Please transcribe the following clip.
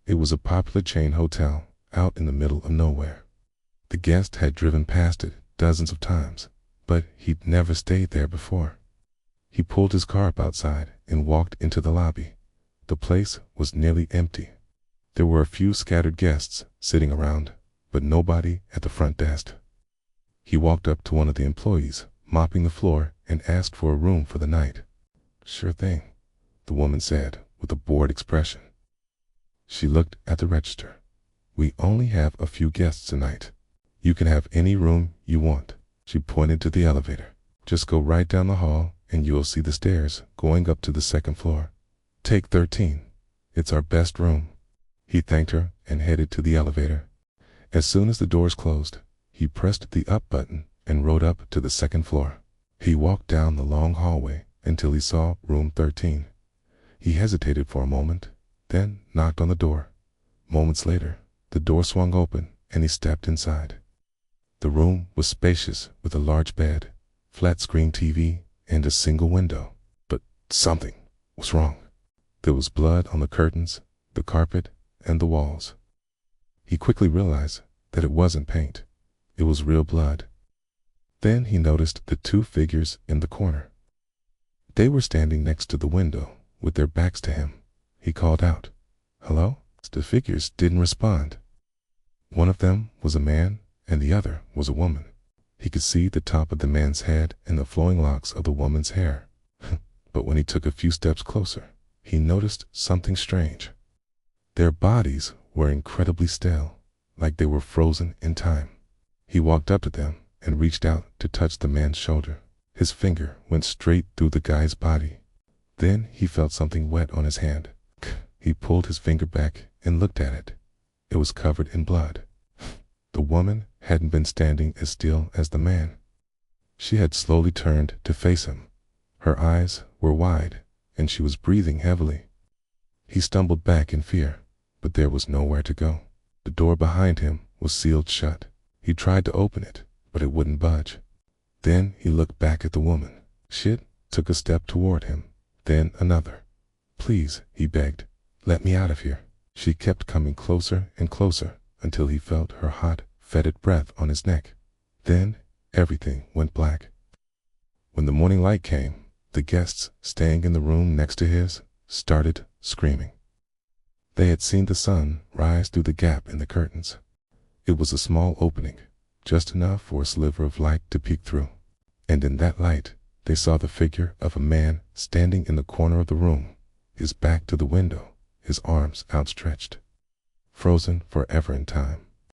It was a popular chain hotel out in the middle of nowhere. The guest had driven past it dozens of times, but he'd never stayed there before. He pulled his car up outside and walked into the lobby. The place was nearly empty. There were a few scattered guests sitting around, but nobody at the front desk. He walked up to one of the employees mopping the floor and asked for a room for the night. "Sure thing," the woman said with a bored expression. She looked at the register. "We only have a few guests tonight. You can have any room you want." She pointed to the elevator. "Just go right down the hall and you will see the stairs going up to the second floor. Take 13. It's our best room." He thanked her and headed to the elevator. As soon as the doors closed, he pressed the up button and rode up to the second floor. He walked down the long hallway until he saw room 13. He hesitated for a moment, then knocked on the door. Moments later, the door swung open and he stepped inside. The room was spacious with a large bed, flat-screen TV, and a single window. But something was wrong. There was blood on the curtains, the carpet, and the walls. He quickly realized that it wasn't paint. It was real blood. Then he noticed the two figures in the corner. They were standing next to the window with their backs to him. He called out, "Hello?" The figures didn't respond. One of them was a man and the other was a woman. He could see the top of the man's head and the flowing locks of the woman's hair. But when he took a few steps closer, he noticed something strange. Their bodies were incredibly still, like they were frozen in time. He walked up to them and reached out to touch the man's shoulder. His finger went straight through the guy's body. Then he felt something wet on his hand. He pulled his finger back and looked at it. It was covered in blood. The woman hadn't been standing as still as the man. She had slowly turned to face him. Her eyes were wide, and she was breathing heavily. He stumbled back in fear, but there was nowhere to go. The door behind him was sealed shut. He tried to open it, but it wouldn't budge. Then he looked back at the woman. She took a step toward him, then another. "Please," he begged, "let me out of here." She kept coming closer and closer until he felt her hot, fetid breath on his neck. Then everything went black. When the morning light came, the guests staying in the room next to his started screaming. They had seen the sun rise through the gap in the curtains. It was a small opening, just enough for a sliver of light to peek through. And in that light, they saw the figure of a man standing in the corner of the room, his back to the window, his arms outstretched. Frozen forever in time.